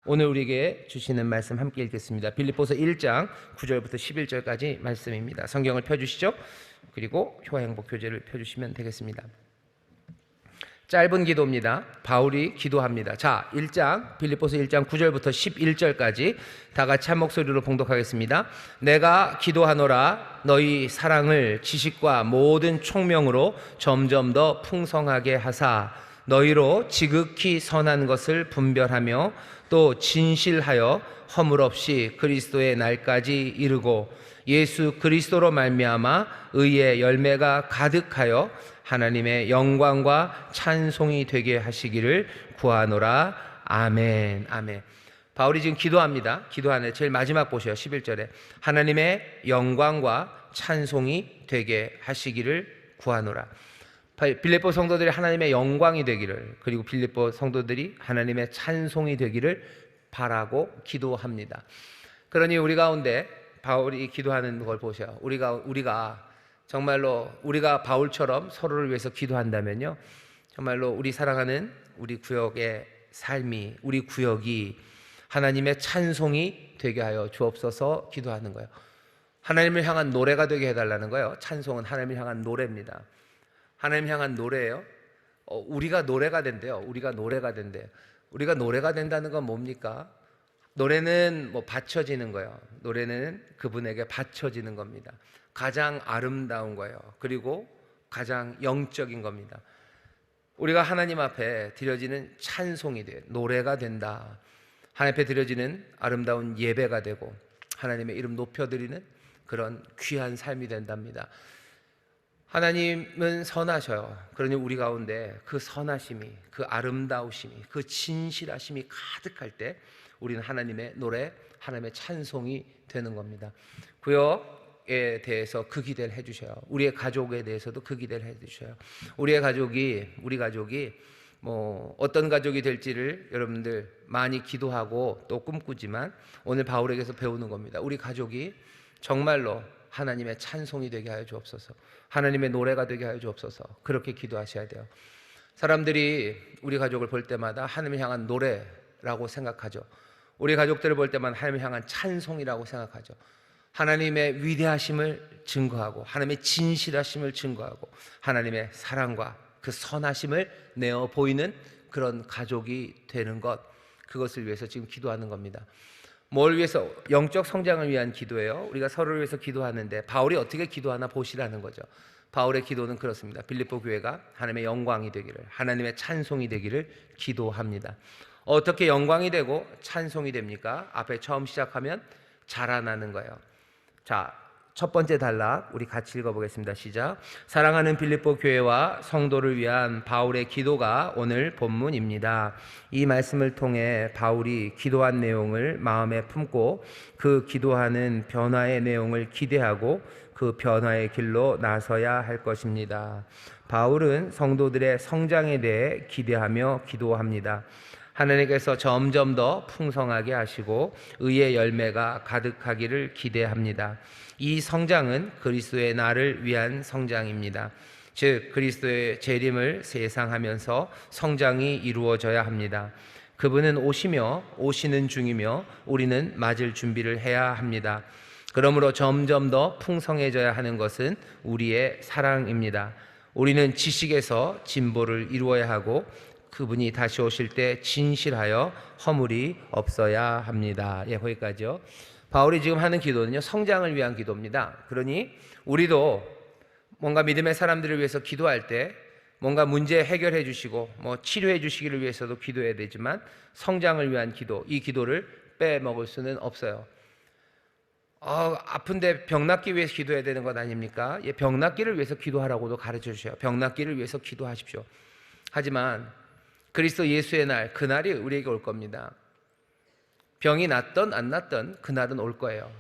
오늘 우리에게 주시는 말씀 함께 읽겠습니다. 빌립보서 1장 9절부터 11절까지 말씀입니다. 성경을 펴주시죠. 그리고 효행복 교재를 펴주시면 되겠습니다. 짧은 기도입니다. 바울이 기도합니다. 자, 1장 빌립보서 1장 9절부터 11절까지 다 같이 한 목소리로 봉독하겠습니다. 내가 기도하노라 너희 사랑을 지식과 모든 총명으로 점점 더 풍성하게 하사 너희로 지극히 선한 것을 분별하며 또 진실하여 허물 없이 그리스도의 날까지 이르고 예수 그리스도로 말미암아 의의 열매가 가득하여 하나님의 영광과 찬송이 되게 하시기를 구하노라. 아멘. 아멘. 바울이 지금 기도합니다. 기도하는 제일 마지막 보세요. 11절에 하나님의 영광과 찬송이 되게 하시기를 구하노라. 빌립보 성도들이 하나님의 영광이 되기를, 그리고 빌립보 성도들이 하나님의 찬송이 되기를 바라고 기도합니다. 그러니 우리 가운데 바울이 기도하는 걸 보세요. 우리가 정말로 우리가 바울처럼 서로를 위해서 기도한다면요, 정말로 우리 사랑하는 우리 구역의 삶이, 우리 구역이 하나님의 찬송이 되게 하여 주옵소서 기도하는 거예요. 하나님을 향한 노래가 되게 해달라는 거예요. 찬송은 하나님을 향한 노래입니다. 하나님 향한 노래예요. 우리가 노래가 된대요. 우리가 노래가 된대요. 우리가 노래가 된다는 건 뭡니까? 노래는 바쳐지는 거예요. 노래는 그분에게 바쳐지는 겁니다. 가장 아름다운 거예요. 그리고 가장 영적인 겁니다. 우리가 하나님 앞에 드려지는 찬송이 돼요. 노래가 된다. 하나님 앞에 드려지는 아름다운 예배가 되고 하나님의 이름 높여드리는 그런 귀한 삶이 된답니다. 하나님은 선하셔요. 그러니 우리 가운데 그 선하심이, 그 아름다우심이, 그 진실하심이 가득할 때 우리는 하나님의 노래, 하나님의 찬송이 되는 겁니다. 구역에 대해서 그 기대를 해주셔요. 우리의 가족에 대해서도 그 기대를 해주셔요. 우리 가족이 어떤 가족이 될지를 여러분들 많이 기도하고 또 꿈꾸지만 오늘 바울에게서 배우는 겁니다. 우리 가족이 정말로 하나님의 찬송이 되게 하여 주옵소서. 하나님의 노래가 되게 하여 주옵소서. 그렇게 기도하셔야 돼요. 사람들이 우리 가족을 볼 때마다 하나님을 향한 노래라고 생각하죠. 우리 가족들을 볼 때마다 하나님을 향한 찬송이라고 생각하죠. 하나님의 위대하심을 증거하고 하나님의 진실하심을 증거하고 하나님의 사랑과 그 선하심을 내어 보이는 그런 가족이 되는 것, 그것을 위해서 지금 기도하는 겁니다. 뭘 위해서? 영적 성장을 위한 기도예요. 우리가 서로를 위해서 기도하는데 바울이 어떻게 기도하나 보시라는 거죠. 바울의 기도는 그렇습니다. 빌립보 교회가 하나님의 영광이 되기를, 하나님의 찬송이 되기를 기도합니다. 어떻게 영광이 되고 찬송이 됩니까? 앞에 처음 시작하면 자라나는 거예요. 자, 첫 번째 단락 우리 같이 읽어보겠습니다. 시작. 사랑하는 빌립보 교회와 성도를 위한 바울의 기도가 오늘 본문입니다. 이 말씀을 통해 바울이 기도한 내용을 마음에 품고 그 기도하는 변화의 내용을 기대하고 그 변화의 길로 나서야 할 것입니다. 바울은 성도들의 성장에 대해 기대하며 기도합니다. 하나님께서 점점 더 풍성하게 하시고 의의 열매가 가득하기를 기대합니다. 이 성장은 그리스도의 날을 위한 성장입니다. 즉 그리스도의 재림을 세상하면서 성장이 이루어져야 합니다. 그분은 오시는 중이며 우리는 맞을 준비를 해야 합니다. 그러므로 점점 더 풍성해져야 하는 것은 우리의 사랑입니다. 우리는 지식에서 진보를 이루어야 하고 그분이 다시 오실 때 진실하여 허물이 없어야 합니다. 거기까지요. 바울이 지금 하는 기도는요, 성장을 위한 기도입니다. 그러니 우리도 뭔가 믿음의 사람들을 위해서 기도할 때 뭔가 문제 해결해 주시고 치료해 주시기를 위해서도 기도해야 되지만 성장을 위한 기도, 이 기도를 빼먹을 수는 없어요. 아픈데 병 낫기 위해서 기도해야 되는 것 아닙니까? 병 낫기를 위해서 기도하라고도 가르쳐 주셔요. 병 낫기를 위해서 기도하십시오. 하지만 그리스도 예수의 날, 그날이 우리에게 올 겁니다. 병이 낫던 안 낫던 그날은 올 거예요.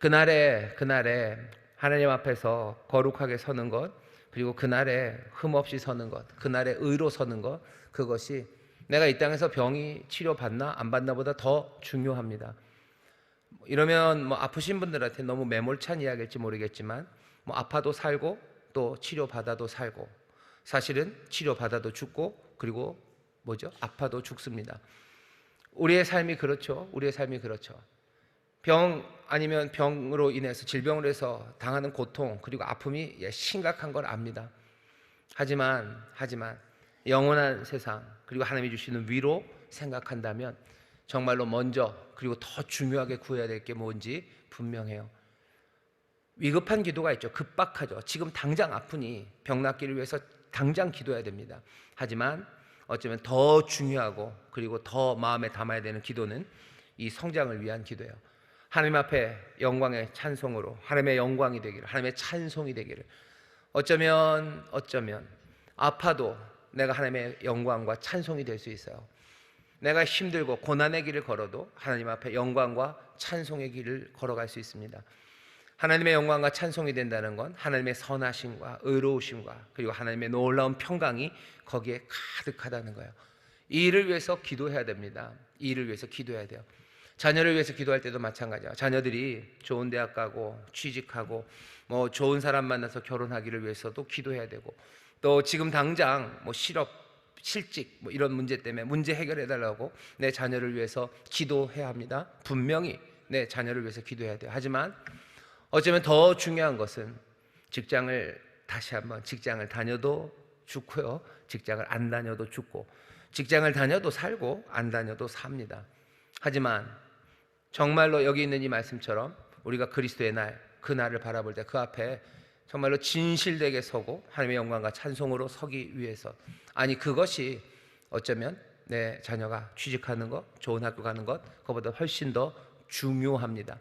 그날에 하나님 앞에서 거룩하게 서는 것, 그리고 그날에 흠없이 서는 것, 그날에 의로 서는 것, 그것이 내가 이 땅에서 병이 치료받나 안 받나 보다 더 중요합니다. 이러면 아프신 분들한테 너무 매몰찬 이야기일지 모르겠지만 아파도 살고 또 치료받아도 살고, 사실은 치료받아도 죽고, 그리고 아파도 죽습니다. 우리의 삶이 그렇죠. 우리의 삶이 그렇죠. 병 아니면 병으로 인해서 질병으로 해서 당하는 고통 그리고 아픔이 심각한 걸 압니다. 하지만 영원한 세상 그리고 하나님이 주시는 위로 생각한다면 정말로 먼저 그리고 더 중요하게 구해야 될 게 뭔지 분명해요. 위급한 기도가 있죠. 급박하죠. 지금 당장 아프니 병 낫기를 위해서 당장 기도해야 됩니다. 하지만 어쩌면 더 중요하고 그리고 더 마음에 담아야 되는 기도는 이 성장을 위한 기도예요. 하나님 앞에 영광의 찬송으로 하나님의 영광이 되기를, 하나님의 찬송이 되기를. 어쩌면 아파도 내가 하나님의 영광과 찬송이 될 수 있어요. 내가 힘들고 고난의 길을 걸어도 하나님 앞에 영광과 찬송의 길을 걸어갈 수 있습니다. 하나님의 영광과 찬송이 된다는 건 하나님의 선하심과 의로우심과 그리고 하나님의 놀라운 평강이 거기에 가득하다는 거예요. 이 일을 위해서 기도해야 됩니다. 이 일을 위해서 기도해야 돼요. 자녀를 위해서 기도할 때도 마찬가지야. 자녀들이 좋은 대학 가고 취직하고 뭐 좋은 사람 만나서 결혼하기를 위해서도 기도해야 되고, 또 지금 당장 뭐 실업, 실직 뭐 이런 문제 때문에 문제 해결해 달라고 내 자녀를 위해서 기도해야 합니다. 분명히 내 자녀를 위해서 기도해야 돼요. 하지만 어쩌면 더 중요한 것은 직장을 다시 한번, 직장을 다녀도 죽고요, 직장을 안 다녀도 죽고, 직장을 다녀도 살고 안 다녀도 삽니다. 하지만 정말로 여기 있는 이 말씀처럼 우리가 그리스도의 날, 그 날을 바라볼 때 그 앞에 정말로 진실되게 서고 하나님의 영광과 찬송으로 서기 위해서, 아니 그것이 어쩌면 내 자녀가 취직하는 것, 좋은 학교 가는 것, 그것보다 훨씬 더 중요합니다.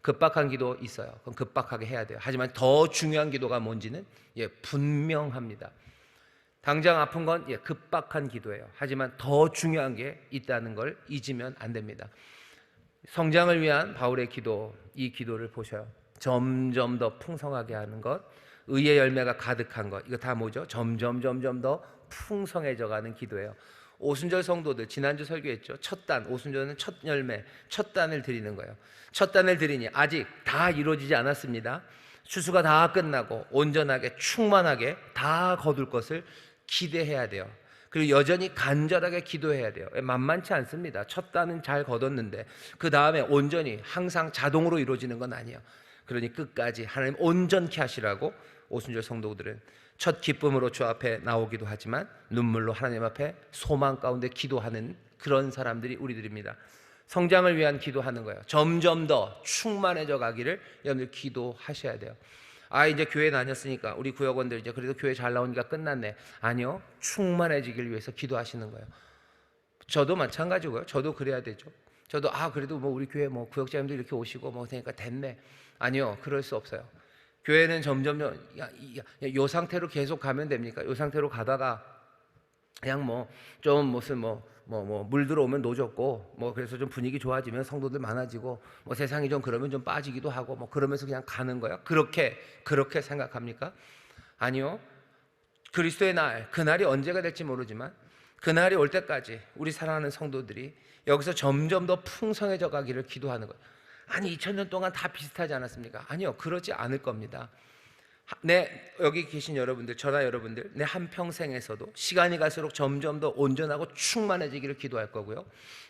급박한 기도 있어요. 그럼 급박하게 해야 돼요. 하지만 더 중요한 기도가 뭔지는 분명합니다. 당장 아픈 건 급박한 기도예요. 하지만 더 중요한 게 있다는 걸 잊으면 안 됩니다. 성장을 위한 바울의 기도, 이 기도를 보셔요. 점점 더 풍성하게 하는 것, 의의 열매가 가득한 것, 이거 다 뭐죠? 점점 더 풍성해져 가는 기도예요. 오순절 성도들 지난주 설교했죠. 첫 단, 오순절은 첫 열매, 첫 단을 드리는 거예요. 첫 단을 드리니 아직 다 이루어지지 않았습니다. 추수가 다 끝나고 온전하게 충만하게 다 거둘 것을 기대해야 돼요. 그리고 여전히 간절하게 기도해야 돼요. 만만치 않습니다. 첫 단은 잘 거뒀는데 그 다음에 온전히 항상 자동으로 이루어지는 건 아니에요. 그러니 끝까지 하나님 온전케 하시라고 오순절 성도들은 첫 기쁨으로 주 앞에 나오기도 하지만 눈물로 하나님 앞에 소망 가운데 기도하는 그런 사람들이 우리들입니다. 성장을 위한 기도하는 거예요. 점점 더 충만해져 가기를 여러분들 기도하셔야 돼요. 아, 이제 교회 다녔으니까 우리 구역원들 이제 그래도 교회 잘 나오니까 끝났네. 아니요, 충만해지길 위해서 기도하시는 거예요. 저도 마찬가지고요. 저도 그래야 되죠. 저도 그래도 뭐 우리 교회 뭐 구역장님도 이렇게 오시고 뭐 그러니까 됐네. 아니요, 그럴 수 없어요. 교회는 점점 요 상태로 계속 가면 됩니까? 요 상태로 가다가 그냥 뭐 좀 무슨 물 들어오면 노졌고 뭐 그래서 좀 분위기 좋아지면 성도들 많아지고 뭐 세상이 좀 그러면 좀 빠지기도 하고 뭐 그러면서 그냥 가는 거예요. 그렇게 생각합니까? 아니요. 그리스도의 날, 그날이 언제가 될지 모르지만 그날이 올 때까지 우리 사랑하는 성도들이 여기서 점점 더 풍성해져 가기를 기도하는 거예요. 아니 2000년 동안 다 비슷하지 않았습니까? 아니요, 그러지 않을 겁니다. 여기 계신 여러분들, 저나 여러분들, 내 한평생에서도 시간이 갈수록 점점 더 온전하고 충만해지기를 기도할 거고요.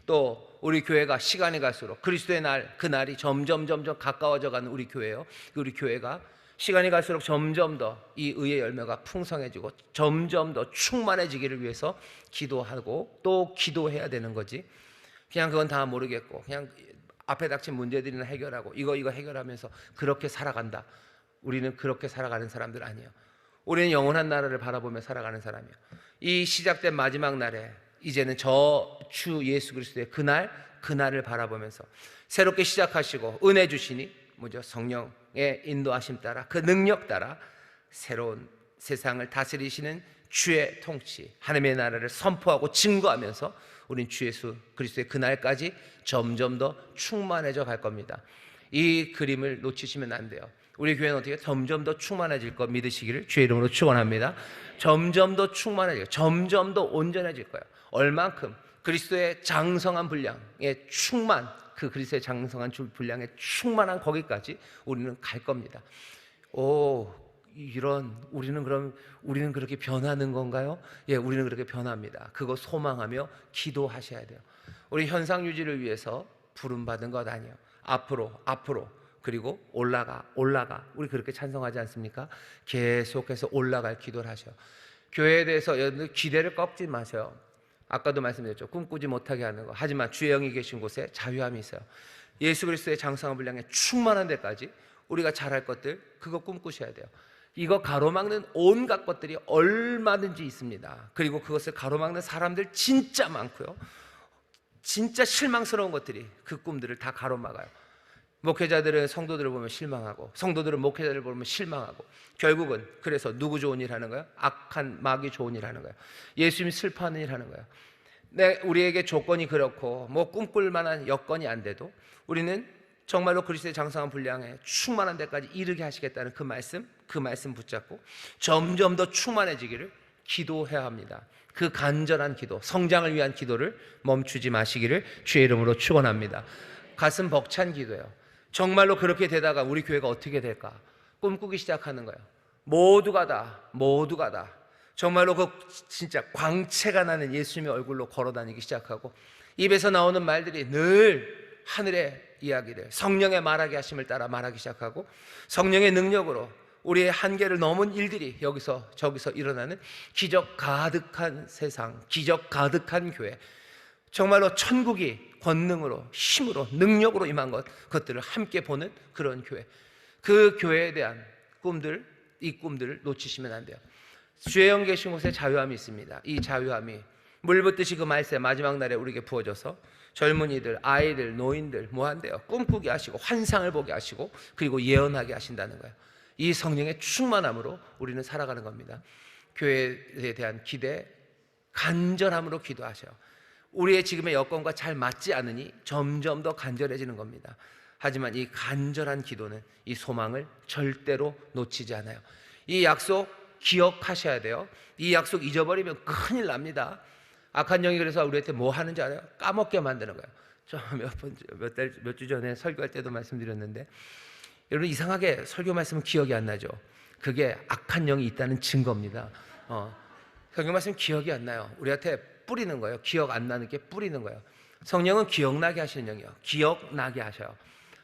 또 우리 교회가 시간이 갈수록 그리스도의 날, 그 날이 점점 가까워져 가는 우리 교회요. 우리 교회가 시간이 갈수록 점점 더 이 의의 열매가 풍성해지고 점점 더 충만해지기를 위해서 기도하고 또 기도해야 되는 거지. 그냥 그건 다 모르겠고 그냥 앞에 닥친 문제들이나 해결하고 이거 해결하면서 그렇게 살아간다. 우리는 그렇게 살아가는 사람들 아니에요. 우리는 영원한 나라를 바라보며 살아가는 사람이에요. 이 시작된 마지막 날에 이제는 저 주 예수 그리스도의 그날을 바라보면서 새롭게 시작하시고 은혜 주시니 뭐죠? 성령의 인도하심 따라 그 능력 따라 새로운 세상을 다스리시는 주의 통치, 하나님의 나라를 선포하고 증거하면서 우린 주 예수 그리스도의 그날까지 점점 더 충만해져 갈 겁니다. 이 그림을 놓치시면 안 돼요. 우리 교회는 어떻게 점점 더 충만해질 것 믿으시기를 주의 이름으로 축원합니다. 점점 더 충만해질, 점점 더 온전해질 거예요. 얼만큼 그리스도의 장성한 분량의 충만, 그 그리스도의 장성한 분량의 충만한 거기까지 우리는 갈 겁니다. 우리는 그렇게 변하는 건가요? 예, 우리는 그렇게 변합니다. 그거 소망하며 기도하셔야 돼요. 우리 현상 유지를 위해서 부름받은 것 아니에요. 앞으로 그리고 올라가. 우리 그렇게 찬송하지 않습니까? 계속해서 올라갈 기도를 하셔. 교회에 대해서 여러분들 기대를 꺾지 마세요. 아까도 말씀드렸죠. 꿈꾸지 못하게 하는 거. 하지만 주의 영이 계신 곳에 자유함이 있어요. 예수 그리스도의 장성한 분량에 충만한 데까지 우리가 잘할 것들, 그거 꿈꾸셔야 돼요. 이거 가로막는 온갖 것들이 얼마든지 있습니다. 그리고 그것을 가로막는 사람들 진짜 많고요. 진짜 실망스러운 것들이 그 꿈들을 다 가로막아요. 목회자들은 성도들을 보면 실망하고, 성도들은 목회자들을 보면 실망하고, 결국은 그래서 누구 좋은 일 하는 거예요? 악한 마귀 좋은 일 하는 거예요. 예수님이 슬퍼하는 일 하는 거예요. 우리에게 조건이 그렇고 뭐 꿈꿀 만한 여건이 안 돼도 우리는 정말로 그리스도의 장성한 분량에 충만한 데까지 이르게 하시겠다는 그 말씀 붙잡고 점점 더 충만해지기를 기도해야 합니다. 그 간절한 기도, 성장을 위한 기도를 멈추지 마시기를 주의 이름으로 축원합니다. 가슴 벅찬 기도예요. 정말로 그렇게 되다가 우리 교회가 어떻게 될까? 꿈꾸기 시작하는 거예요. 모두가 다 정말로 그 진짜 광채가 나는 예수님의 얼굴로 걸어다니기 시작하고, 입에서 나오는 말들이 늘 하늘의 이야기들, 성령의 말하게 하심을 따라 말하기 시작하고, 성령의 능력으로 우리의 한계를 넘은 일들이 여기서 저기서 일어나는 기적 가득한 세상, 기적 가득한 교회, 정말로 천국이 권능으로, 힘으로, 능력으로 임한 것들을 함께 보는 그런 교회, 그 교회에 대한 꿈들, 이 꿈들을 놓치시면 안 돼요. 주의 영 계신 곳에 자유함이 있습니다. 이 자유함이 물 붓듯이 그 말세 마지막 날에 우리에게 부어져서 젊은이들, 아이들, 노인들 뭐 한대요? 꿈꾸게 하시고 환상을 보게 하시고 그리고 예언하게 하신다는 거예요. 이 성령의 충만함으로 우리는 살아가는 겁니다. 교회에 대한 기대, 간절함으로 기도하셔요. 우리의 지금의 여건과 잘 맞지 않으니 점점 더 간절해지는 겁니다. 하지만 이 간절한 기도는 이 소망을 절대로 놓치지 않아요. 이 약속 기억하셔야 돼요. 이 약속 잊어버리면 큰일 납니다. 악한 영이 그래서 우리한테 뭐 하는지 알아요? 까먹게 만드는 거예요. 저 몇 주 전에 설교할 때도 말씀드렸는데, 여러분 이상하게 설교 말씀은 기억이 안 나죠. 그게 악한 영이 있다는 증거입니다. 설교 말씀 기억이 안 나요. 우리한테 뿌리는 거예요. 기억 안 나는 게 뿌리는 거예요. 성령은 기억나게 하시는 영이에요. 기억나게 하셔요.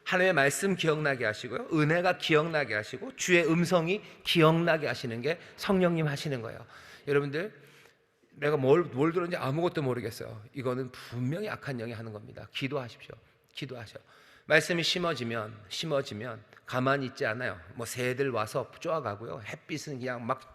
하나님의 말씀 기억나게 하시고요, 은혜가 기억나게 하시고 주의 음성이 기억나게 하시는 게 성령님 하시는 거예요. 여러분들, 내가 뭘 들었는지 아무것도 모르겠어요. 이거는 분명히 악한 영이 하는 겁니다. 기도하십시오. 기도하셔. 말씀이 심어지면 가만히 있지 않아요. 뭐 새들 와서 쪼아가고요, 햇빛은 그냥 막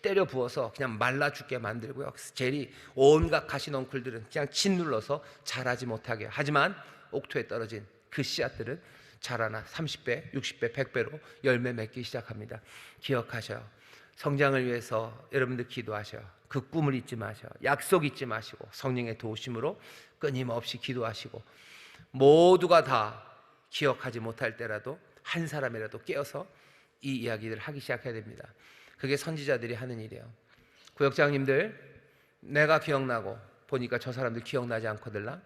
때려 부어서 그냥 말라 죽게 만들고요, 젤이 온갖 가시넝쿨들은 그냥 짓눌러서 자라지 못하게. 하지만 옥토에 떨어진 그 씨앗들은 자라나 30배, 60배, 100배로 열매 맺기 시작합니다. 기억하셔요. 성장을 위해서 여러분들 기도하셔요. 그 꿈을 잊지 마셔요. 약속 잊지 마시고 성령의 도우심으로 끊임없이 기도하시고, 모두가 다 기억하지 못할 때라도 한 사람이라도 깨어서 이 이야기들을 하기 시작해야 됩니다. 그게 선지자들이 하는 일이에요. 구역장님들, 내가 기억나고 보니까 저 사람들 기억나지 않거들라.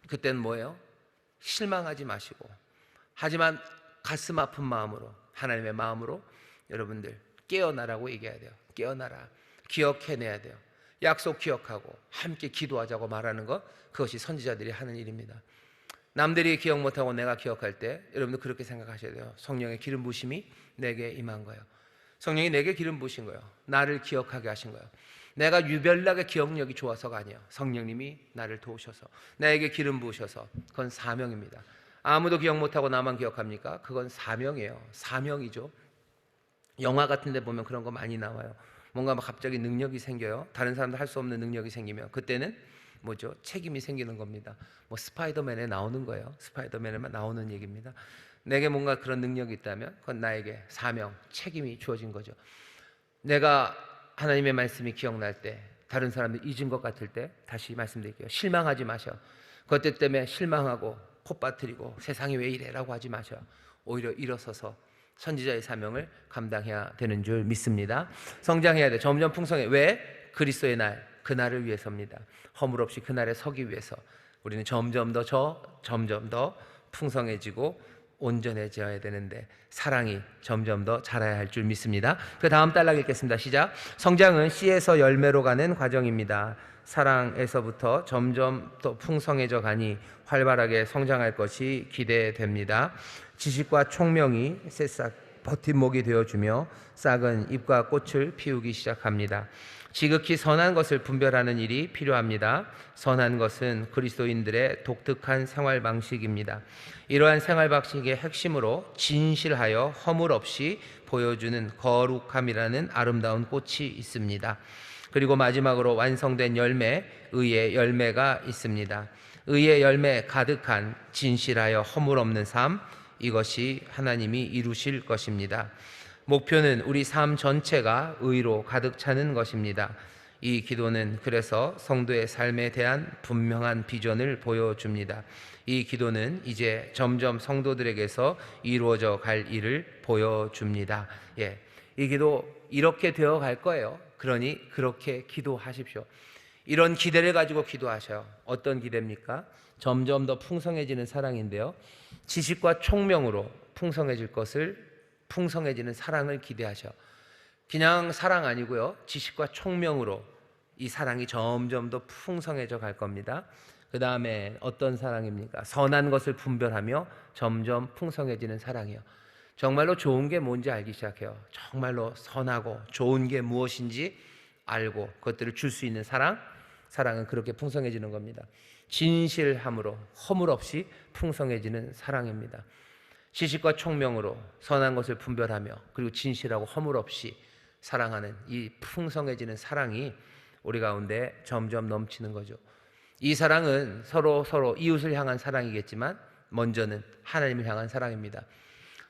그때는 뭐예요? 실망하지 마시고, 하지만 가슴 아픈 마음으로, 하나님의 마음으로 여러분들 깨어나라고 얘기해야 돼요. 깨어나라. 기억해내야 돼요. 약속 기억하고 함께 기도하자고 말하는 것, 그것이 선지자들이 하는 일입니다. 남들이 기억 못하고 내가 기억할 때 여러분들 그렇게 생각하셔야 돼요. 성령의 기름 부심이 내게 임한 거예요. 성령이 내게 기름 부으신 거예요. 나를 기억하게 하신 거예요. 내가 유별나게 기억력이 좋아서가 아니에요. 성령님이 나를 도우셔서 나에게 기름 부으셔서, 그건 사명입니다. 아무도 기억 못하고 나만 기억합니까? 그건 사명이에요. 사명이죠. 영화 같은 데 보면 그런 거 많이 나와요. 뭔가 막 갑자기 능력이 생겨요. 다른 사람들 할 수 없는 능력이 생기면 그때는 뭐죠? 책임이 생기는 겁니다. 뭐 스파이더맨에 나오는 거예요. 스파이더맨에만 나오는 얘기입니다. 내게 뭔가 그런 능력이 있다면 그건 나에게 사명, 책임이 주어진 거죠. 내가 하나님의 말씀이 기억날 때, 다른 사람들 잊은 것 같을 때 다시 말씀드릴게요. 실망하지 마셔. 그것 때문에 실망하고 콧바트리고 세상이 왜 이래라고 하지 마셔. 오히려 일어서서 선지자의 사명을 감당해야 되는 줄 믿습니다. 성장해야 돼. 점점 풍성해. 왜? 그리스도의 날, 그날을 위해서입니다. 허물 없이 그날에 서기 위해서 우리는 점점 더 풍성해지고 온전해져야 되는데 사랑이 점점 더 자라야 할 줄 믿습니다. 그 다음 단락 읽겠습니다. 시작. 성장은 씨에서 열매로 가는 과정입니다. 사랑에서부터 점점 더 풍성해져 가니 활발하게 성장할 것이 기대됩니다. 지식과 총명이 새싹 버팀목이 되어주며 싹은 잎과 꽃을 피우기 시작합니다. 지극히 선한 것을 분별하는 일이 필요합니다. 선한 것은 그리스도인들의 독특한 생활 방식입니다. 이러한 생활 방식의 핵심으로 진실하여 허물 없이 보여주는 거룩함이라는 아름다운 꽃이 있습니다. 그리고 마지막으로 완성된 열매, 의의 열매가 있습니다. 의의 열매 가득한 진실하여 허물 없는 삶, 이것이 하나님이 이루실 것입니다. 목표는 우리 삶 전체가 의로 가득 차는 것입니다. 이 기도는 그래서 성도의 삶에 대한 분명한 비전을 보여줍니다. 이 기도는 이제 점점 성도들에게서 이루어져 갈 일을 보여줍니다. 이 기도 이렇게 되어 갈 거예요. 그러니 그렇게 기도하십시오. 이런 기대를 가지고 기도하셔요. 어떤 기대입니까? 점점 더 풍성해지는 사랑인데요. 지식과 총명으로 풍성해지는 사랑을 기대하셔. 그냥 사랑 아니고요. 지식과 총명으로 이 사랑이 점점 더 풍성해져 갈 겁니다. 그 다음에 어떤 사랑입니까? 선한 것을 분별하며 점점 풍성해지는 사랑이요. 정말로 좋은 게 뭔지 알기 시작해요. 정말로 선하고 좋은 게 무엇인지 알고 그것들을 줄 수 있는 사랑은 그렇게 풍성해지는 겁니다. 진실함으로 허물 없이 풍성해지는 사랑입니다. 지식과 총명으로 선한 것을 분별하며 그리고 진실하고 허물 없이 사랑하는 이 풍성해지는 사랑이 우리 가운데 점점 넘치는 거죠. 이 사랑은 서로 이웃을 향한 사랑이겠지만 먼저는 하나님을 향한 사랑입니다.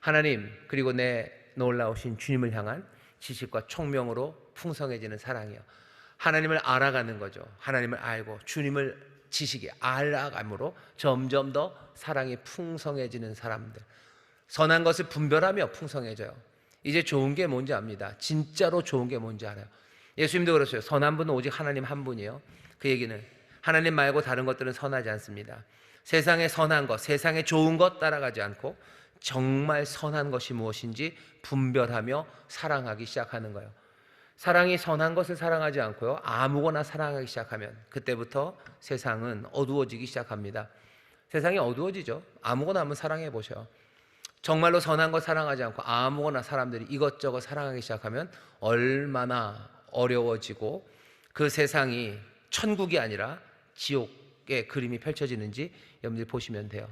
하나님 그리고 내 놀라우신 주님을 향한 지식과 총명으로 풍성해지는 사랑이요. 하나님을 알아가는 거죠. 하나님을 알고 주님을 지식이 알아감으로 점점 더 사랑이 풍성해지는 사람들. 선한 것을 분별하며 풍성해져요. 이제 좋은 게 뭔지 압니다. 진짜로 좋은 게 뭔지 알아요. 예수님도 그러셨어요. 선한 분은 오직 하나님 한 분이에요. 그 얘기는 하나님 말고 다른 것들은 선하지 않습니다. 세상의 선한 것, 세상의 좋은 것 따라가지 않고 정말 선한 것이 무엇인지 분별하며 사랑하기 시작하는 거예요. 사랑이 선한 것을 사랑하지 않고요. 아무거나 사랑하기 시작하면 그때부터 세상은 어두워지기 시작합니다. 세상이 어두워지죠. 아무거나 한번 사랑해 보셔요. 정말로 선한 것 사랑하지 않고 아무거나 사람들이 이것저것 사랑하기 시작하면 얼마나 어려워지고 그 세상이 천국이 아니라 지옥의 그림이 펼쳐지는지 여러분들이 보시면 돼요.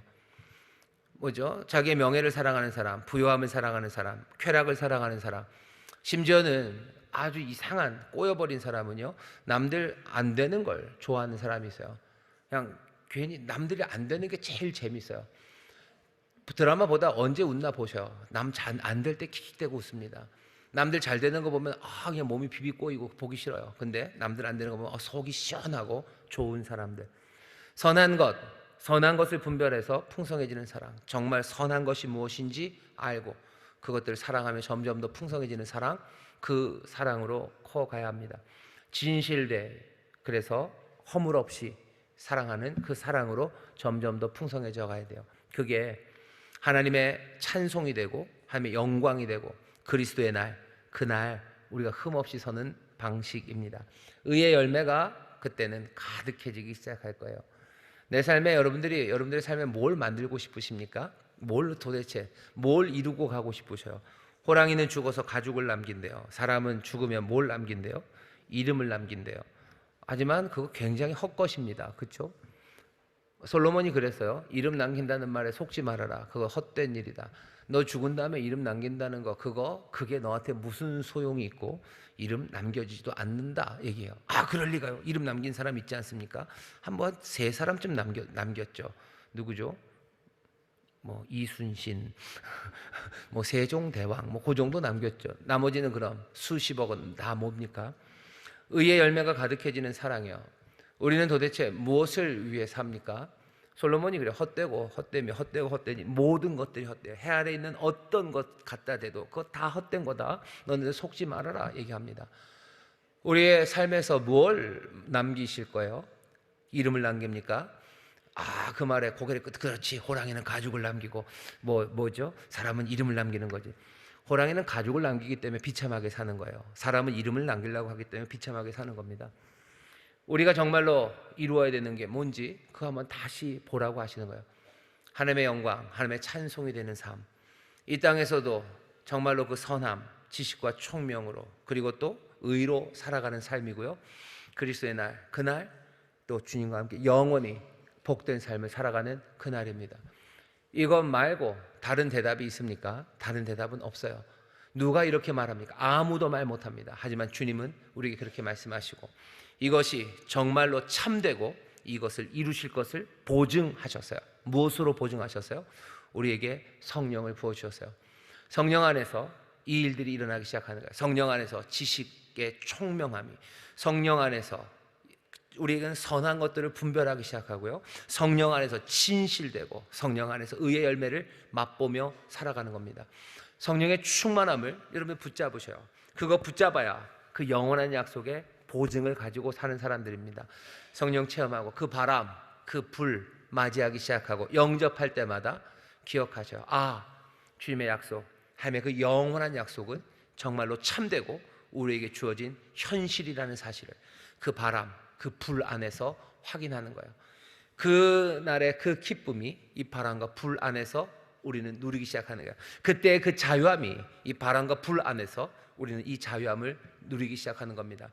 뭐죠? 자기의 명예를 사랑하는 사람, 부요함을 사랑하는 사람, 쾌락을 사랑하는 사람, 심지어는 아주 이상한 꼬여버린 사람은요, 남들 안 되는 걸 좋아하는 사람이 있어요. 그냥 괜히 남들이 안 되는 게 제일 재밌어요. 드라마보다 언제 웃나 보셔. 남 잘 안 될 때 킥킥대고 웃습니다. 남들 잘 되는 거 보면 그냥 몸이 비비 꼬이고 보기 싫어요. 근데 남들 안 되는 거 보면 속이 시원하고 좋은 사람들. 선한 것을 분별해서 풍성해지는 사랑. 정말 선한 것이 무엇인지 알고 그것들을 사랑하며 점점 더 풍성해지는 사랑. 그 사랑으로 커가야 합니다. 진실되 그래서 허물 없이 사랑하는 그 사랑으로 점점 더 풍성해져 가야 돼요. 그게 하나님의 찬송이 되고 하나님의 영광이 되고 그리스도의 날, 그날 우리가 흠없이 서는 방식입니다. 의의 열매가 그때는 가득해지기 시작할 거예요. 내 삶에 여러분들의 삶에 뭘 만들고 싶으십니까? 뭘 이루고 가고 싶으셔요? 호랑이는 죽어서 가죽을 남긴대요. 사람은 죽으면 뭘 남긴대요? 이름을 남긴대요. 하지만 그거 굉장히 헛것입니다. 그렇죠? 솔로몬이 그랬어요. 이름 남긴다는 말에 속지 말아라. 그거 헛된 일이다. 너 죽은 다음에 이름 남긴다는 거 그게 너한테 무슨 소용이 있고 이름 남겨지지도 않는다 얘기해요. 그럴 리가요. 이름 남긴 사람 있지 않습니까? 한번 3사람쯤 남겼죠. 누구죠? 이순신, 세종대왕, 그 정도 남겼죠. 나머지는 그럼 수십억은 다 뭡니까? 의의 열매가 가득해지는 사랑이요. 우리는 도대체 무엇을 위해 삽니까? 솔로몬이 그래. 헛되니 모든 것들이 헛돼요. 해 아래 있는 어떤 것 갖다 대도 그거 다 헛된 거다. 너네들 속지 말아라 얘기합니다. 우리의 삶에서 무엇을 남기실 거예요? 이름을 남깁니까? 그 말에 고개를 그렇지. 호랑이는 가죽을 남기고 뭐죠? 사람은 이름을 남기는 거지. 호랑이는 가죽을 남기기 때문에 비참하게 사는 거예요. 사람은 이름을 남기려고 하기 때문에 비참하게 사는 겁니다. 우리가 정말로 이루어야 되는 게 뭔지 그거 한번 다시 보라고 하시는 거예요. 하나님의 영광, 하나님의 찬송이 되는 삶. 이 땅에서도 정말로 그 선함, 지식과 총명으로 그리고 또 의로 살아가는 삶이고요. 그리스도의 날, 그날 또 주님과 함께 영원히 복된 삶을 살아가는 그날입니다. 이것 말고 다른 대답이 있습니까? 다른 대답은 없어요. 누가 이렇게 말합니까? 아무도 말 못합니다. 하지만 주님은 우리에게 그렇게 말씀하시고 이것이 정말로 참되고 이것을 이루실 것을 보증하셨어요. 무엇으로 보증하셨어요? 우리에게 성령을 부어주셨어요. 성령 안에서 이 일들이 일어나기 시작하는 거예요. 성령 안에서 지식의 총명함이, 성령 안에서 우리에게는 선한 것들을 분별하기 시작하고요. 성령 안에서 진실되고 성령 안에서 의의 열매를 맛보며 살아가는 겁니다. 성령의 충만함을 여러분 붙잡으셔요. 그거 붙잡아야 그 영원한 약속의 보증을 가지고 사는 사람들입니다. 성령 체험하고 그 바람, 그 불 맞이하기 시작하고 영접할 때마다 기억하셔요. 주님의 약속, 하나님의 그 영원한 약속은 정말로 참되고 우리에게 주어진 현실이라는 사실을 그 바람, 그 불 안에서 확인하는 거예요. 그날의 그 기쁨이 이 바람과 불 안에서 우리는 누리기 시작하는 거예요. 그때 그 자유함이 이 바람과 불 안에서 우리는 이 자유함을 누리기 시작하는 겁니다.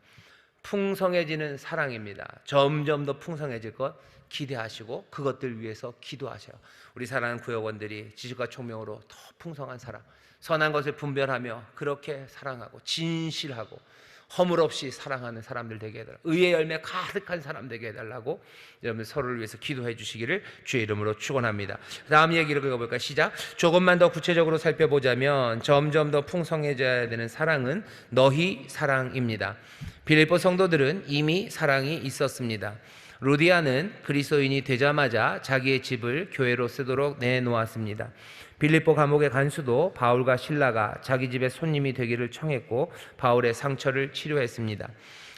풍성해지는 사랑입니다. 점점 더 풍성해질 것 기대하시고 그것들 위해서 기도하셔요. 우리 사랑하는 구역원들이 지식과 총명으로 더 풍성한 사랑, 선한 것을 분별하며 그렇게 사랑하고 진실하고 허물 없이 사랑하는 사람들 되게 해달라. 의의 열매 가득한 사람 되게 해달라고 여러분 서로를 위해서 기도해 주시기를 주의 이름으로 축원합니다. 다음 얘기를 읽어볼까요? 시작. 조금만 더 구체적으로 살펴보자면 점점 더 풍성해져야 되는 사랑은 너희 사랑입니다. 빌립보 성도들은 이미 사랑이 있었습니다. 루디아는 그리스도인이 되자마자 자기의 집을 교회로 쓰도록 내놓았습니다. 빌립보 감옥의 간수도 바울과 실라가 자기 집의 손님이 되기를 청했고 바울의 상처를 치료했습니다.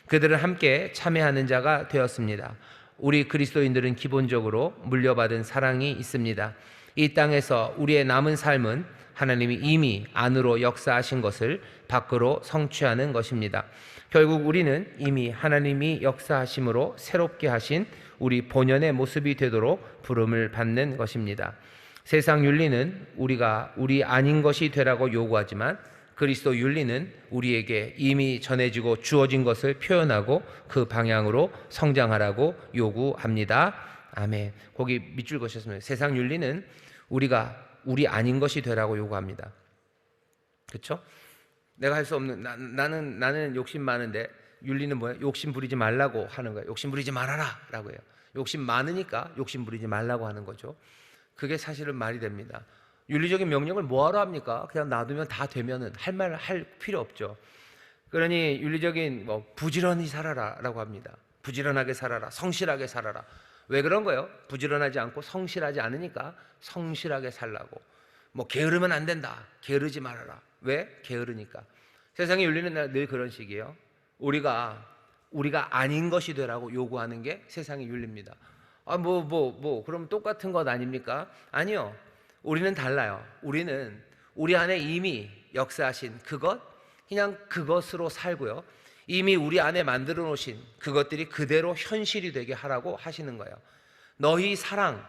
그들은 함께 참여하는 자가 되었습니다. 우리 그리스도인들은 기본적으로 물려받은 사랑이 있습니다. 이 땅에서 우리의 남은 삶은 하나님이 이미 안으로 역사하신 것을 밖으로 성취하는 것입니다. 결국 우리는 이미 하나님이 역사하심으로 새롭게 하신 우리 본연의 모습이 되도록 부름을 받는 것입니다. 세상 윤리는 우리가 우리 아닌 것이 되라고 요구하지만 그리스도 윤리는 우리에게 이미 전해지고 주어진 것을 표현하고 그 방향으로 성장하라고 요구합니다. 아멘. 거기 밑줄 그으셨습니다. 세상 윤리는 우리가 우리 아닌 것이 되라고 요구합니다. 그렇죠? 내가 할 수 없는 나는 욕심 많은데 윤리는 뭐예요? 욕심 부리지 말라고 하는 거예요. 욕심 부리지 말아라라고 해요. 욕심 많으니까 욕심 부리지 말라고 하는 거죠. 그게 사실은 말이 됩니다. 윤리적인 명령을 뭐하러 합니까? 그냥 놔두면 다 되면은 할 말 할 필요 없죠. 그러니 윤리적인 부지런히 살아라라고 합니다. 부지런하게 살아라, 성실하게 살아라. 왜 그런 거예요? 부지런하지 않고 성실하지 않으니까 성실하게 살라고. 게으르면 안 된다. 게으르지 말아라. 왜? 게으르니까. 세상의 윤리는 늘 그런 식이에요. 우리가 아닌 것이 되라고 요구하는 게 세상의 윤리입니다. 그럼 똑같은 것 아닙니까? 아니요. 우리는 달라요. 우리는 우리 안에 이미 역사하신 그냥 그것으로 살고요. 이미 우리 안에 만들어 놓으신 그것들이 그대로 현실이 되게 하라고 하시는 거예요. 너희 사랑,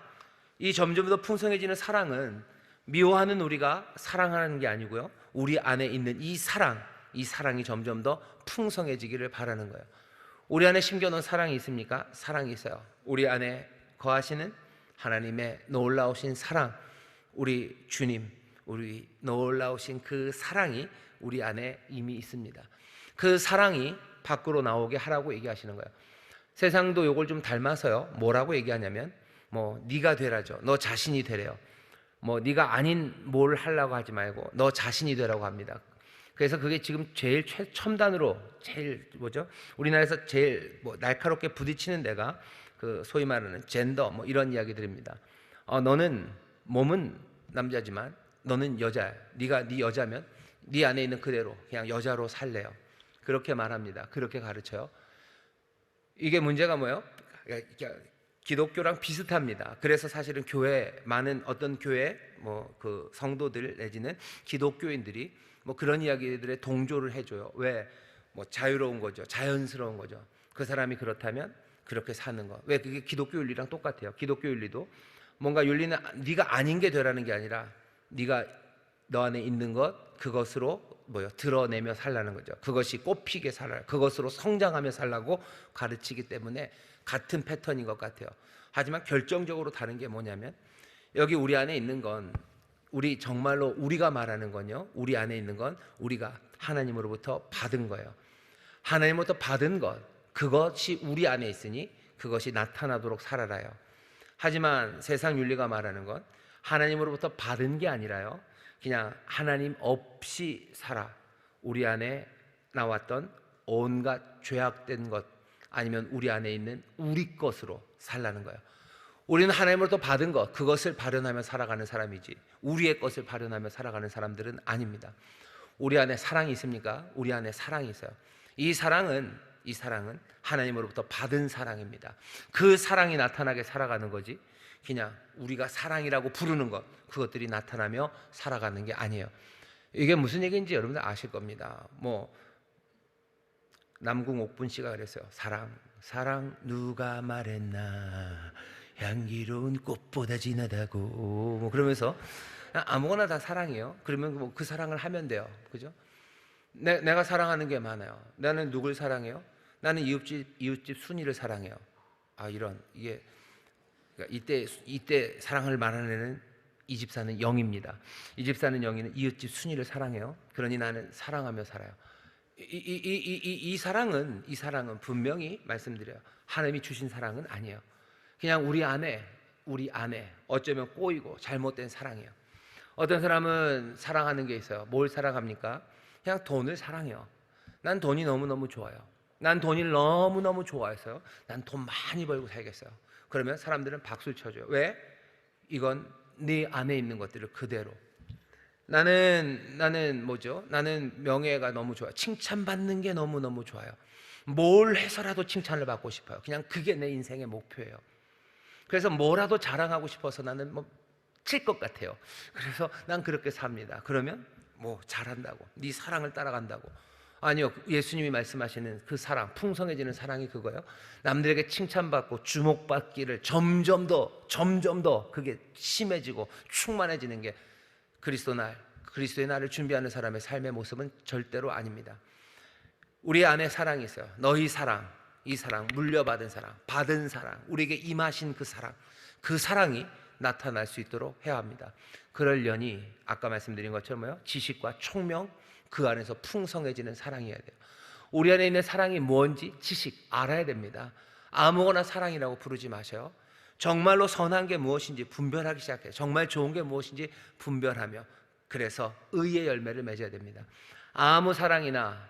이 점점 더 풍성해지는 사랑은 미워하는 우리가 사랑하는 게 아니고요. 우리 안에 있는 이 사랑이 점점 더 풍성해지기를 바라는 거예요. 우리 안에 심겨놓은 사랑이 있습니까? 사랑이 있어요. 우리 안에 거하시는 하나님의 놀라우신 사랑, 우리 주님, 우리 놀라우신 그 사랑이 우리 안에 이미 있습니다. 그 사랑이 밖으로 나오게 하라고 얘기하시는 거예요. 세상도 이걸 좀 닮아서요. 뭐라고 얘기하냐면 네가 되라죠. 너 자신이 되래요. 네가 아닌 뭘 하려고 하지 말고 너 자신이 되라고 합니다. 그래서 그게 지금 제일 최첨단으로 제일 우리나라에서 제일 날카롭게 부딪히는 데가 그 소위 말하는 젠더 이런 이야기들입니다. 너는 몸은 남자지만 너는 여자야. 네가 네 여자면 네 안에 있는 그대로 그냥 여자로 살래요. 그렇게 말합니다. 그렇게 가르쳐요. 이게 문제가 뭐예요? 기독교랑 비슷합니다. 그래서 사실은 교회 많은 어떤 교회 그 성도들 내지는 기독교인들이 그런 이야기들에 동조를 해줘요. 왜? 자유로운 거죠. 자연스러운 거죠. 그 사람이 그렇다면 그렇게 사는 거. 왜? 그게 기독교 윤리랑 똑같아요. 기독교 윤리도 뭔가 윤리는 네가 아닌 게 되라는 게 아니라 네가 너 안에 있는 것 그것으로 드러내며 살라는 거죠. 그것이 꽃피게 살아라. 그것으로 성장하며 살라고 가르치기 때문에 같은 패턴인 것 같아요. 하지만 결정적으로 다른 게 뭐냐면 여기 우리 안에 있는 건 우리 정말로 우리가 말하는 건요. 우리 안에 있는 건 우리가 하나님으로부터 받은 거예요. 하나님으로부터 받은 것 그것이 우리 안에 있으니 그것이 나타나도록 살아라요. 하지만 세상 윤리가 말하는 건 하나님으로부터 받은 게 아니라요. 그냥 하나님 없이 살아. 우리 안에 나왔던 온갖 죄악된 것 아니면 우리 안에 있는 우리 것으로 살라는 거예요. 우리는 하나님으로부터 받은 것 그것을 발현하며 살아가는 사람이지 우리의 것을 발현하며 살아가는 사람들은 아닙니다. 우리 안에 사랑이 있습니까? 우리 안에 사랑이 있어요. 이 사랑은 하나님으로부터 받은 사랑입니다. 그 사랑이 나타나게 살아가는 거지 그냥 우리가 사랑이라고 부르는 것 그것들이 나타나며 살아가는 게 아니에요. 이게 무슨 얘기인지 여러분들 아실 겁니다. 남궁옥분 씨가 그랬어요. 사랑 누가 말했나 향기로운 꽃보다 진하다고 그러면서 아무거나 다 사랑이에요. 그러면 그 사랑을 하면 돼요. 그죠? 내가 사랑하는 게 많아요. 나는 누굴 사랑해요? 나는 이웃집 순이를 사랑해요. 이게 그러니까 이때 사랑을 말하는 애는 이 집사는 영입니다. 이 집사는 영이는 이웃집 순이를 사랑해요. 그러니 나는 사랑하며 살아요. 이 사랑은 분명히 말씀드려요. 하나님이 주신 사랑은 아니에요. 그냥 우리 안에 어쩌면 꼬이고 잘못된 사랑이에요. 어떤 사람은 사랑하는 게 있어요. 뭘 사랑합니까? 그냥 돈을 사랑해요. 난 돈이 너무너무 좋아요. 난 돈을 너무너무 좋아해서요. 난 돈 많이 벌고 살겠어요. 그러면 사람들은 박수를 쳐줘요. 왜? 이건 네 안에 있는 것들을 그대로. 나는 명예가 너무 좋아요. 칭찬받는 게 너무너무 좋아요. 뭘 해서라도 칭찬을 받고 싶어요. 그냥 그게 내 인생의 목표예요. 그래서 뭐라도 자랑하고 싶어서 나는 칠 것 같아요. 그래서 난 그렇게 삽니다. 그러면 잘한다고, 네 사랑을 따라간다고. 아니요, 예수님이 말씀하시는 그 사랑, 풍성해지는 사랑이 그거예요. 남들에게 칭찬받고 주목받기를 점점 더 그게 심해지고 충만해지는 게 그리스도의 날을 준비하는 사람의 삶의 모습은 절대로 아닙니다. 우리 안에 사랑이 있어요. 너희 사랑, 이 사랑, 물려받은 사랑, 받은 사랑, 우리에게 임하신 그 사랑이 나타날 수 있도록 해야 합니다. 그러려니 아까 말씀드린 것처럼 지식과 총명 그 안에서 풍성해지는 사랑이어야 돼요. 우리 안에 있는 사랑이 뭔지 지식 알아야 됩니다. 아무거나 사랑이라고 부르지 마셔요. 정말로 선한 게 무엇인지 분별하기 시작해요. 정말 좋은 게 무엇인지 분별하며 그래서 의의 열매를 맺어야 됩니다. 아무 사랑이나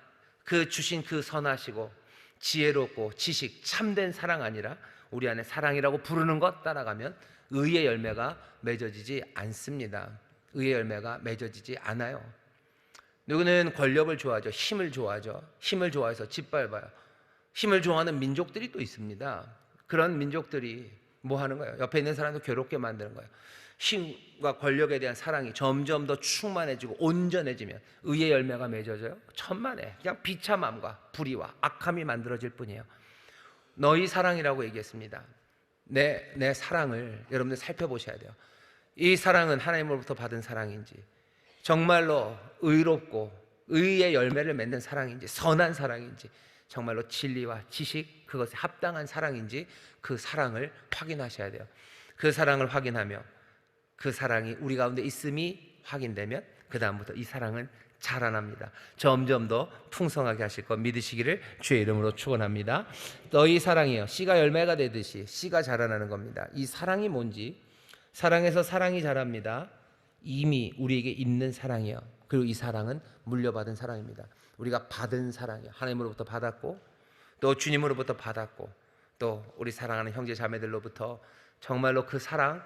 그 주신 그 선하시고 지혜롭고 지식 참된 사랑 아니라 우리 안에 사랑이라고 부르는 것 따라가면 의의 열매가 맺어지지 않습니다. 의의 열매가 맺어지지 않아요. 누구는 권력을 좋아하죠. 힘을 좋아하죠. 힘을 좋아해서 짓밟아요. 힘을 좋아하는 민족들이 또 있습니다. 그런 민족들이 뭐 하는 거예요? 옆에 있는 사람도 괴롭게 만드는 거예요. 힘과 권력에 대한 사랑이 점점 더 충만해지고 온전해지면 의의 열매가 맺어져요. 천만에 그냥 비참함과 불의와 악함이 만들어질 뿐이에요. 너희 사랑이라고 얘기했습니다. 내 사랑을 여러분들 살펴보셔야 돼요. 이 사랑은 하나님으로부터 받은 사랑인지 정말로 의롭고 의의 열매를 맺는 사랑인지 선한 사랑인지 정말로 진리와 지식 그것에 합당한 사랑인지 그 사랑을 확인하셔야 돼요. 그 사랑을 확인하며 그 사랑이 우리 가운데 있음이 확인되면 그 다음부터 이 사랑은 자라납니다. 점점 더 풍성하게 하실 것 믿으시기를 주의 이름으로 축원합니다. 너희 사랑이요 씨가 열매가 되듯이 씨가 자라나는 겁니다. 이 사랑이 뭔지 사랑에서 사랑이 자랍니다. 이미 우리에게 있는 사랑이요. 그리고 이 사랑은 물려받은 사랑입니다. 우리가 받은 사랑이요. 하나님으로부터 받았고 또 주님으로부터 받았고 또 우리 사랑하는 형제 자매들로부터 정말로 그 사랑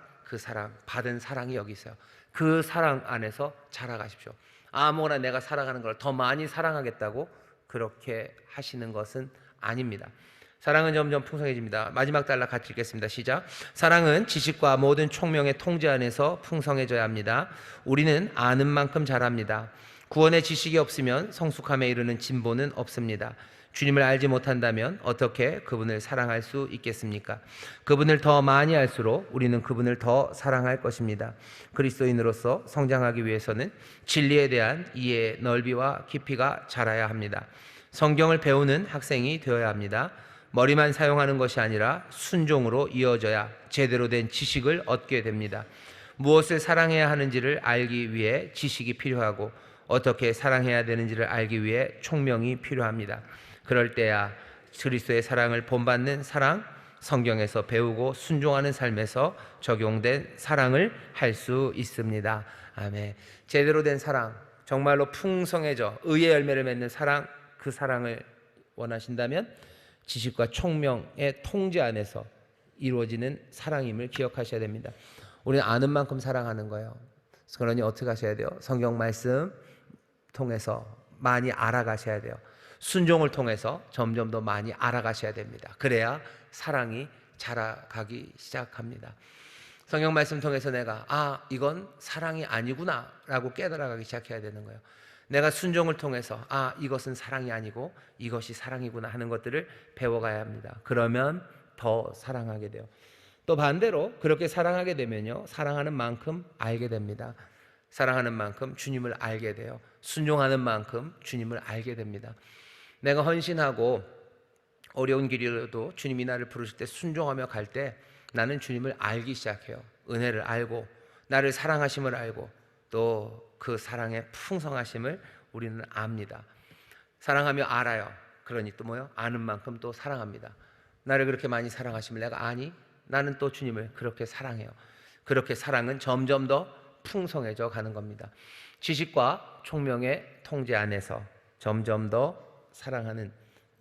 받은 사랑이 여기 있어요. 그 사랑 안에서 자라가십시오. 아무거나 내가 살아가는 걸 더 많이 사랑하겠다고 그렇게 하시는 것은 아닙니다. 사랑은 점점 풍성해집니다. 마지막 단락 같이 읽겠습니다. 시작. 사랑은 지식과 모든 총명의 통제 안에서 풍성해져야 합니다. 우리는 아는 만큼 잘합니다. 구원의 지식이 없으면 성숙함에 이르는 진보는 없습니다. 주님을 알지 못한다면 어떻게 그분을 사랑할 수 있겠습니까? 그분을 더 많이 알수록 우리는 그분을 더 사랑할 것입니다. 그리스도인으로서 성장하기 위해서는 진리에 대한 이해의 넓이와 깊이가 자라야 합니다. 성경을 배우는 학생이 되어야 합니다. 머리만 사용하는 것이 아니라 순종으로 이어져야 제대로 된 지식을 얻게 됩니다. 무엇을 사랑해야 하는지를 알기 위해 지식이 필요하고 어떻게 사랑해야 되는지를 알기 위해 총명이 필요합니다. 그럴 때야 그리스도의 사랑을 본받는 사랑, 성경에서 배우고 순종하는 삶에서 적용된 사랑을 할 수 있습니다. 아멘. 제대로 된 사랑, 정말로 풍성해져 의의 열매를 맺는 사랑, 그 사랑을 원하신다면 지식과 총명의 통제 안에서 이루어지는 사랑임을 기억하셔야 됩니다. 우리는 아는 만큼 사랑하는 거예요. 그러니 어떻게 하셔야 돼요? 성경 말씀 통해서 많이 알아가셔야 돼요. 순종을 통해서 점점 더 많이 알아가셔야 됩니다. 그래야 사랑이 자라가기 시작합니다. 성경 말씀 통해서 내가 이건 사랑이 아니구나 라고 깨달아가기 시작해야 되는 거예요. 내가 순종을 통해서 이것은 사랑이 아니고 이것이 사랑이구나 하는 것들을 배워가야 합니다. 그러면 더 사랑하게 돼요. 또 반대로 그렇게 사랑하게 되면요, 사랑하는 만큼 알게 됩니다. 사랑하는 만큼 주님을 알게 돼요. 순종하는 만큼 주님을 알게 됩니다. 내가 헌신하고 어려운 길이라도 주님이 나를 부르실 때 순종하며 갈 때 나는 주님을 알기 시작해요. 은혜를 알고 나를 사랑하심을 알고 또 그 사랑의 풍성하심을 우리는 압니다. 사랑하며 알아요. 그러니 또 뭐요? 아는 만큼 또 사랑합니다. 나를 그렇게 많이 사랑하심을 내가 아니? 나는 또 주님을 그렇게 사랑해요. 그렇게 사랑은 점점 더 풍성해져 가는 겁니다. 지식과 총명의 통제 안에서 점점 더 사랑하는,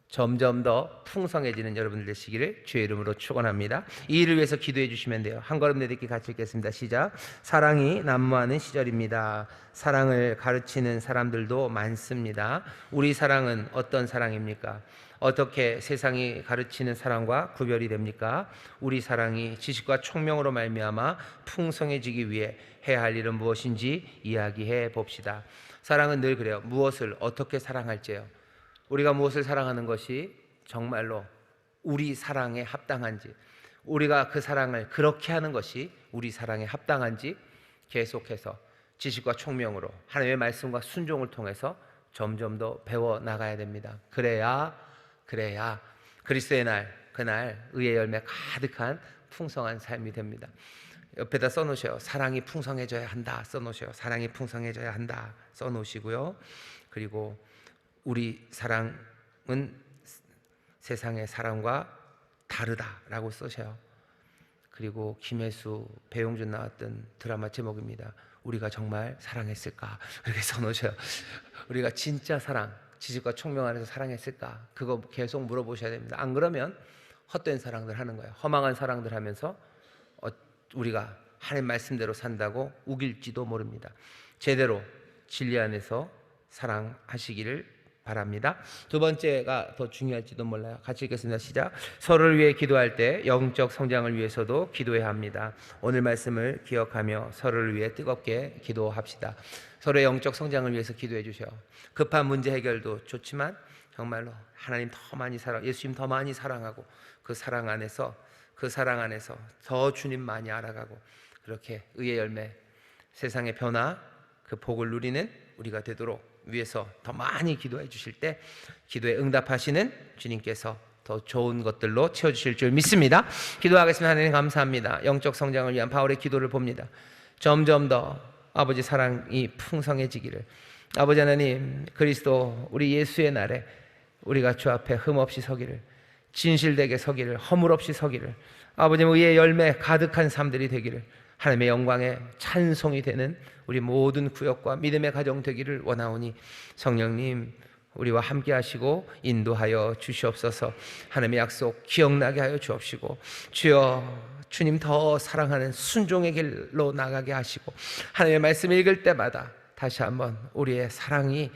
점점 더 풍성해지는 여러분들 되시기를 주의 이름으로 축원합니다. 이 일을 위해서 기도해 주시면 돼요. 한 걸음 내딛기 같이 읽겠습니다. 시작. 사랑이 난무하는 시절입니다. 사랑을 가르치는 사람들도 많습니다. 우리 사랑은 어떤 사랑입니까? 어떻게 세상이 가르치는 사랑과 구별이 됩니까? 우리 사랑이 지식과 총명으로 말미암아 풍성해지기 위해 해야 할 일은 무엇인지 이야기해 봅시다. 사랑은 늘 그래요. 무엇을 어떻게 사랑할지요. 우리가 무엇을 사랑하는 것이 정말로 우리 사랑에 합당한지, 우리가 그 사랑을 그렇게 하는 것이 우리 사랑에 합당한지 계속해서 지식과 총명으로 하나님의 말씀과 순종을 통해서 점점 더 배워나가야 됩니다. 그래야 그리스도의 날, 그날 의의 열매 가득한 풍성한 삶이 됩니다. 옆에다 써놓으셔요. 사랑이 풍성해져야 한다 써놓으셔요. 사랑이 풍성해져야 한다 써놓으시고요. 그리고 우리 사랑은 세상의 사랑과 다르다라고 쓰셔요. 그리고 김혜수, 배용준 나왔던 드라마 제목입니다. 우리가 정말 사랑했을까? 이렇게 써놓으셔요. 우리가 진짜 사랑, 지식과 총명 안에서 사랑했을까? 그거 계속 물어보셔야 됩니다. 안 그러면 헛된 사랑들 하는 거예요. 허망한 사랑들 하면서 우리가 하나님 말씀대로 산다고 우길지도 모릅니다. 제대로 진리 안에서 사랑하시기를 바랍니다. 두 번째가 더 중요할지도 몰라요. 같이 읽겠습니다. 시작. 서로를 위해 기도할 때 영적 성장을 위해서도 기도해야 합니다. 오늘 말씀을 기억하며 서로를 위해 뜨겁게 기도합시다. 서로의 영적 성장을 위해서 기도해 주셔요. 급한 문제 해결도 좋지만 정말로 하나님 더 많이 예수님 더 많이 사랑하고 그 사랑 안에서 더 주님 많이 알아가고 그렇게 의의 열매, 세상의 변화, 그 복을 누리는 우리가 되도록 위해서 더 많이 기도해 주실 때 기도에 응답하시는 주님께서 더 좋은 것들로 채워주실 줄 믿습니다. 기도하겠습니다. 하나님 감사합니다. 영적 성장을 위한 바울의 기도를 봅니다. 점점 더 아버지 사랑이 풍성해지기를, 아버지 하나님 그리스도 우리 예수의 날에 우리가 주 앞에 흠없이 서기를, 진실되게 서기를, 허물 없이 서기를, 아버지 의의 열매 가득한 삶들이 되기를, 하나님의 영광에 찬송이 되는 우리 모든 구역과 믿음의 가정 되기를 원하오니 성령님 우리와 함께 하시고 인도하여 주시옵소서. 하나님의 약속 기억나게 하여 주옵시고 주여 주님 더 사랑하는 순종의 길로 나가게 하시고 하나님의 말씀 읽을 때마다 다시 한번 우리의 사랑이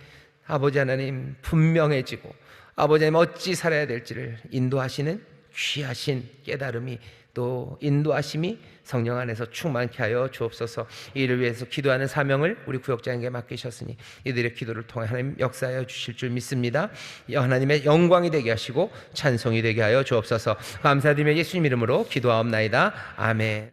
아버지 하나님 분명해지고 아버지 하나님 어찌 살아야 될지를 인도하시는 귀하신 깨달음이 또 인도하심이 성령 안에서 충만케 하여 주옵소서. 이를 위해서 기도하는 사명을 우리 구역장에게 맡기셨으니 이들의 기도를 통해 하나님 역사하여 주실 줄 믿습니다. 하나님의 영광이 되게 하시고 찬송이 되게 하여 주옵소서. 감사드리며 예수님 이름으로 기도하옵나이다. 아멘.